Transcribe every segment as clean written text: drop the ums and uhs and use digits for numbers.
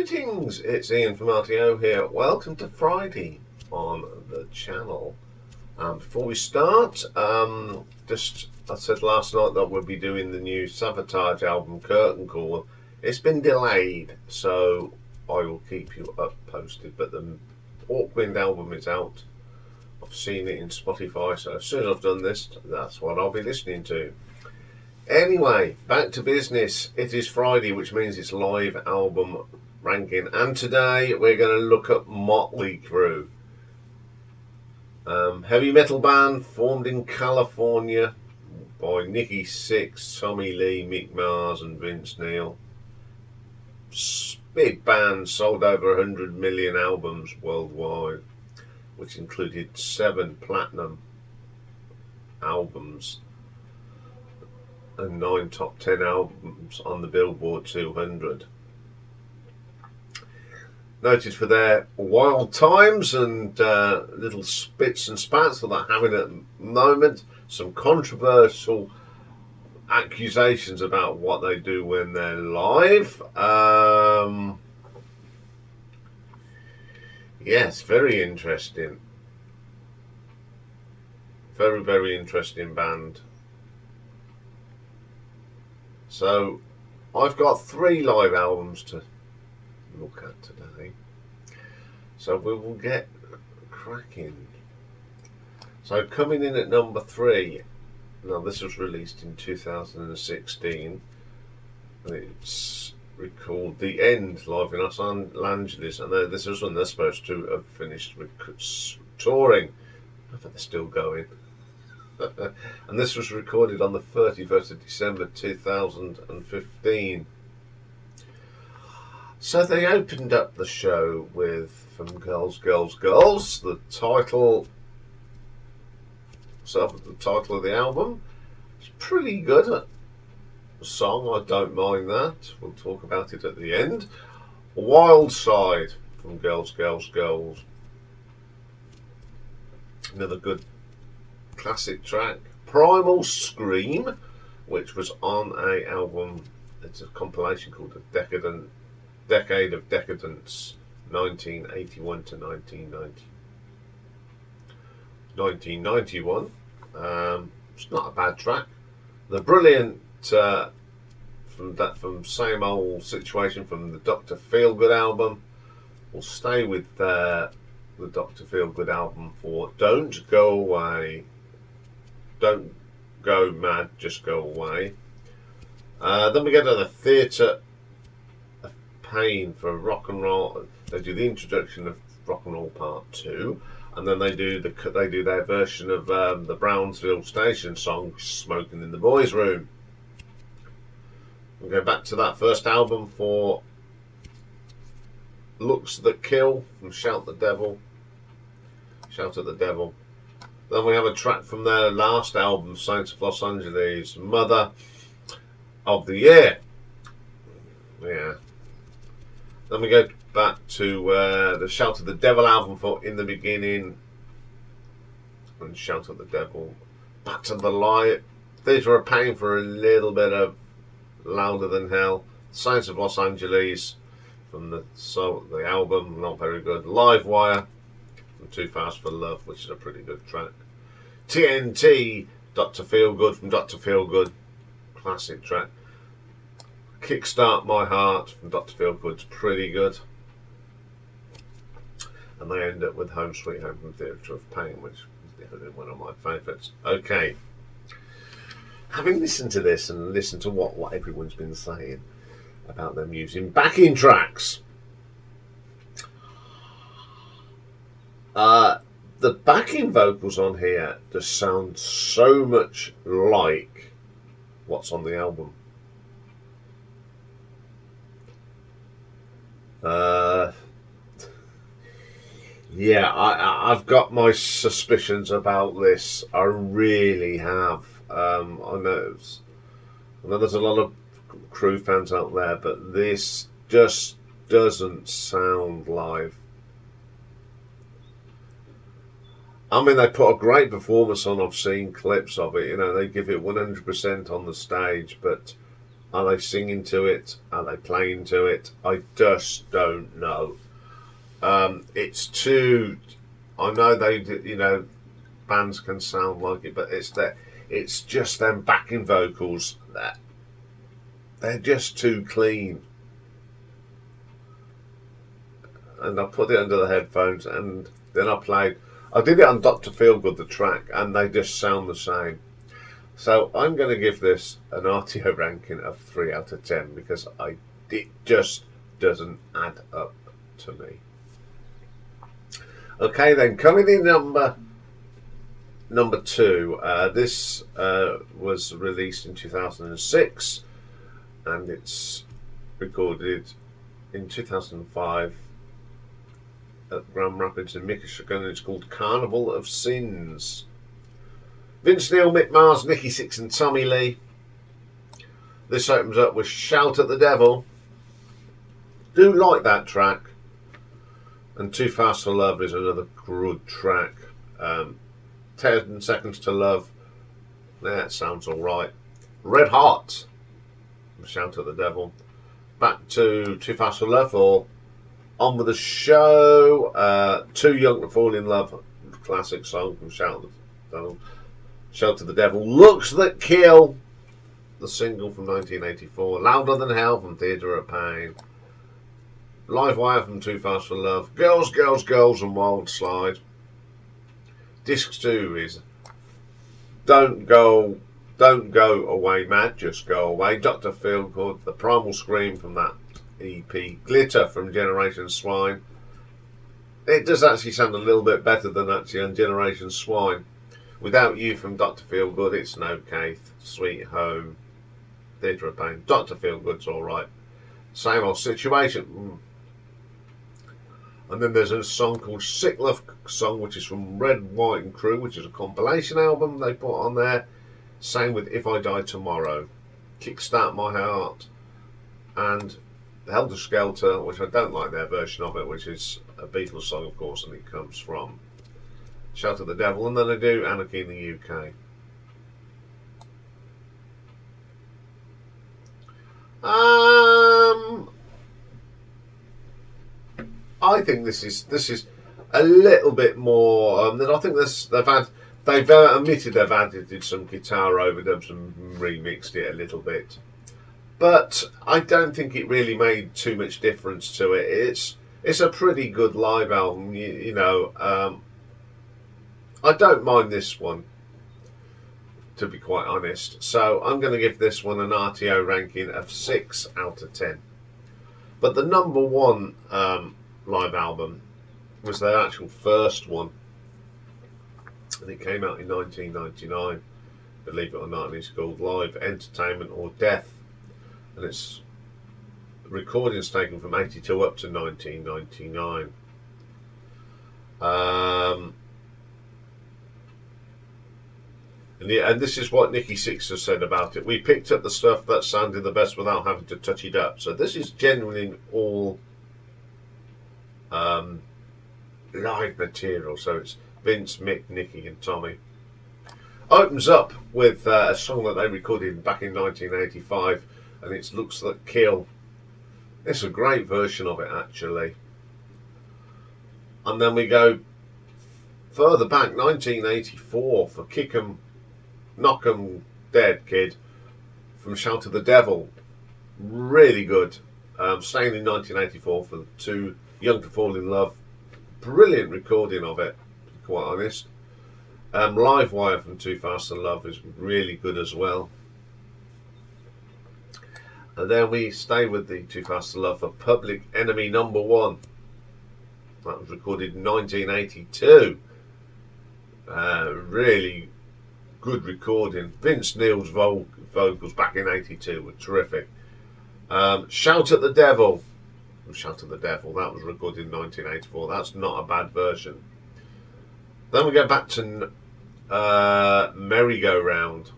Greetings, it's Ian from RTO here. Welcome to Friday on the channel. Before we start, I said last night that we'll be doing the new Sabotage album Curtain Call. It's been delayed, so I will keep you posted. But the Hawkwind album is out. I've seen it in Spotify, so as soon as I've done this, that's what I'll be listening to. Anyway, back to business. It is Friday, which means it's live album ranking, and today we're going to look at Mötley Crüe, heavy metal band formed in California by Nikki Sixx, Tommy Lee, Mick Mars and Vince Neil. Big band, sold over 100 million albums worldwide, which included 7 platinum albums and 9 top 10 albums on the Billboard 200. Noted for their wild times and little spits and spats that they're having at the moment. Some controversial accusations about what they do when they're live. Yes, very interesting. Very, very interesting band. So, I've got 3 live albums to look at today, so we will get cracking. So coming in at number 3, now this was released in 2016 and it's recalled The End live in Los Angeles, and this is when they're supposed to have finished touring, but they're still going. And this was recorded on the 31st of December 2015. So they opened up the show with From Girls, Girls, Girls, the title of the album. It's pretty good song, I don't mind that. We'll talk about it at the end. Wild Side from Girls, Girls, Girls. Another good classic track. Primal Scream, which was on a album, it's a compilation called The Decade of Decadence, 1981 to 1991. It's not a bad track. The brilliant from Same Old Situation from the Dr. Feelgood album. We'll stay with the Dr. Feelgood album for Don't Go Away. Don't Go Mad, Just Go Away. Then we get to the Theatre of Pain for Rock and Roll. They do the introduction of Rock and Roll Part 2, and then they do their version of the Brownsville Station song, Smoking in the Boys' Room. We'll go back to that first album for Looks That Kill from Shout at the Devil. Then we have a track from their last album, Saints of Los Angeles, Mother of the Year. Yeah. Then we go back to the Shout at the Devil album for In the Beginning and Shout at the Devil. Back to the Light. Theatre of Pain for a little bit of Louder Than Hell. Saints of Los Angeles from the album, not very good. Live Wire from Too Fast for Love, which is a pretty good track. TNT, Dr. Feelgood from Dr. Feelgood, classic track. Kickstart My Heart from Dr. Feelgood's pretty good. And they end up with Home Sweet Home from Theatre of Pain, which is definitely one of my favourites. Okay. Having listened to this and listened to what everyone's been saying about them using backing tracks, the backing vocals on here just sound so much like what's on the album. Yeah, I've got my suspicions about this. I really have. I know there's a lot of Crüe fans out there, but this just doesn't sound live. I mean, they put a great performance on. I've seen clips of it. You know, they give it 100% on the stage, but Are they singing to it? Are they playing to it? I just don't know. It's too. I know they, bands can sound like it, but it's just them backing vocals that they're just too clean. And I put it under the headphones, and then I did it on Dr. Feelgood, the track, and they just sound the same. So I'm going to give this an RTO ranking of 3 out of 10 because it just doesn't add up to me. Okay, then coming in number 2. This was released in 2006, and it's recorded in 2005 at Grand Rapids in Michigan, and it's called Carnival of Sins. Vince Neil, Mick Mars, Nikki Sixx and Tommy Lee. This opens up with Shout at the Devil. Do like that track. And Too Fast for Love is another good track. 10 Seconds to Love. That sounds alright. Red Hot. Shout at the Devil. Back to Too Fast for Love or On With the Show. Too Young to Fall in Love. Classic song from Shout at the Devil. Shout at the Devil. Looks That Kill. The single from 1984. Louder Than Hell from Theatre of Pain. Live Wire from Too Fast for Love. Girls, Girls, Girls and Wild Slide. Disc 2 is Don't Go Away Mad, Just Go Away. Dr. Feelgood, The Primal Scream from that EP. Glitter from Generation Swine. It does actually sound a little bit better than actually on Generation Swine. Without You from Dr. Feelgood, It's No Caith. Sweet Home. Theatre of Pain. Dr. Feelgood's alright. Same Old Situation. And then there's a song called Sick Love Song, which is from Red, White and Crüe, which is a compilation album they put on there. Same with If I Die Tomorrow. Kickstart My Heart. And Helter Skelter, which I don't like their version of it, which is a Beatles song, of course, and it comes from Shout at the Devil. And then they do Anarchy in the UK. I think this is a little bit more. I think they've admitted they've added some guitar overdubs and remixed it a little bit, but I don't think it really made too much difference to it. It's a pretty good live album, I don't mind this one, to be quite honest. So I'm going to give this one an RTO ranking of 6 out of 10. But the number 1 live album was their actual first one, and it came out in 1999, believe it or not, and it's called Live Entertainment or Death, and its recordings taken from 82 up to 1999. And this is what Nikki Sixx has said about it. We picked up the stuff that sounded the best without having to touch it up. So this is genuinely all live material. So it's Vince, Mick, Nikki and Tommy. Opens up with a song that they recorded back in 1985, and it's Looks That Kill. It's a great version of it, actually. And then we go further back, 1984, for Kick 'em, Knock 'em Dead Kid from Shout at the Devil. Really good. Staying in 1984 for Too Young to Fall in Love. Brilliant recording of it, to be quite honest. Live Wire from Too Fast for Love is really good as well. And then we stay with the Too Fast for Love for Public Enemy number 1. That was recorded in 1982. Really good recording. Vince Neil's vocals back in 82 were terrific. Shout at the Devil. Shout at the Devil, that was recorded in 1984. That's not a bad version. Then we go back to Merry-Go-Round,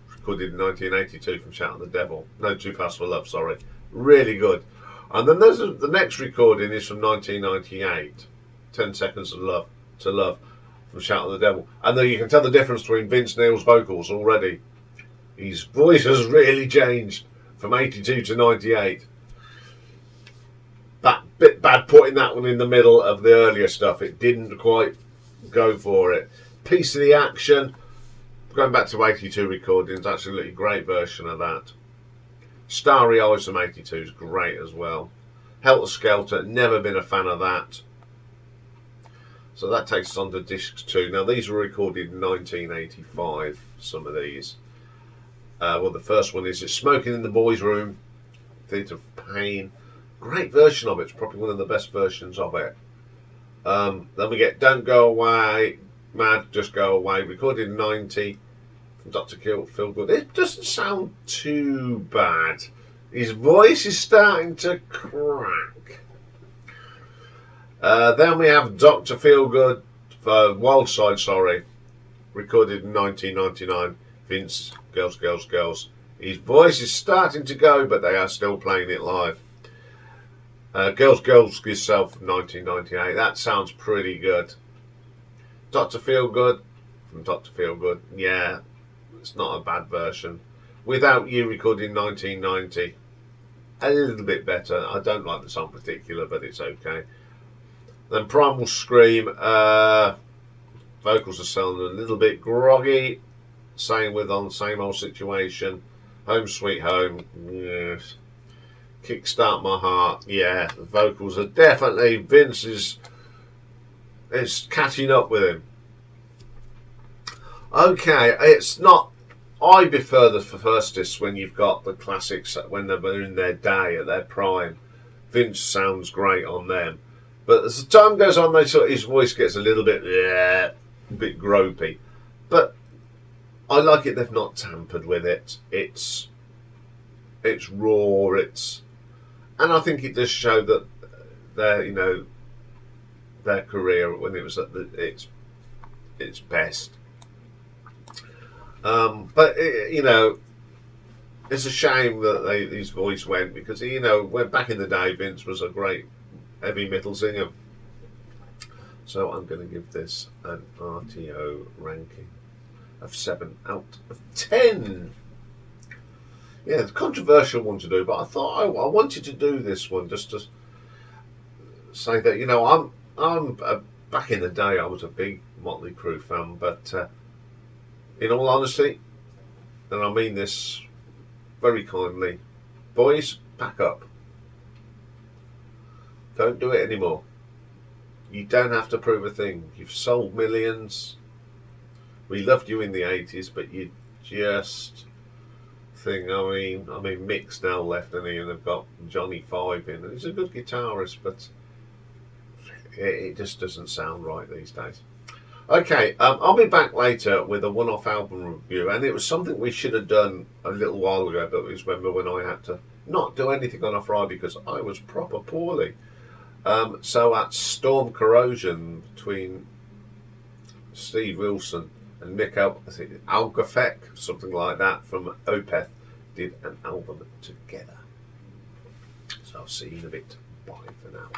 recorded in 1982 from Shout at the Devil. No, Too Fast for Love, sorry. Really good. And then there's the next recording is from 1998. 10 Seconds to Love from Shout at the Devil. And then you can tell the difference between Vince Neil's vocals already. His voice has really changed from 82 to 98. That bit bad putting that one in the middle of the earlier stuff. It didn't quite go for it. Piece of the Action, going back to 82 recordings, absolutely great version of that. Starry Eyes from 82 is great as well. Helter Skelter, never been a fan of that. So that takes us on to disc 2. Now these were recorded in 1985, some of these. Well, the first one is Smoking in the Boys' Room, Theatre of Pain. Great version of it. It's probably one of the best versions of it. Then we get Don't Go Away, Mad, Just Go Away, recorded in 90 from Dr. Feelgood. It doesn't sound too bad. His voice is starting to crack. Then we have Dr. Feelgood, Wildside, sorry, recorded in 1999. Vince, Girls, Girls, Girls. His voice is starting to go, but they are still playing it live. Girls, Girls, Yourself from 1998. That sounds pretty good. Dr. Feelgood from Dr. Feelgood. Yeah, it's not a bad version. Without You, recorded in 1990. A little bit better. I don't like the song in particular, but it's okay. Then Primal Scream. Vocals are sounding a little bit groggy. Same with On Same Old Situation. Home Sweet Home. Yes. Kickstart My Heart. Yeah, the vocals are definitely, Vince is catching up with him. Okay, it's not, I prefer the first disc when you've got the classics when they're in their day, at their prime. Vince sounds great on them. But as the time goes on, his voice gets a little bit, a bit gropey. But I like it, they've not tampered with it. It's raw, and I think it does show that their career when it was at its best. But it's a shame that his voice went, because when back in the day Vince was a great heavy metal singer. So I'm going to give this an RTO ranking of 7 out of 10. Yeah, it's a controversial one to do, but I thought I wanted to do this one just to say that I'm back in the day I was a big Mötley Crüe fan, but in all honesty, and I mean this very kindly, boys, pack up. Don't do it anymore. You don't have to prove a thing. You've sold millions. We loved you in the 80s, but you just think, I mean Mick's now left, and they've got Johnny Five in, and he's a good guitarist, but it just doesn't sound right these days. Okay, I'll be back later with a one-off album review, and it was something we should have done a little while ago, but it was when I had to not do anything on a Friday because I was proper poorly. So at Storm Corrosion between Steve Wilson and Mick Algafek, something like that, from Opeth, did an album together. So I'll see you in a bit. Bye for now.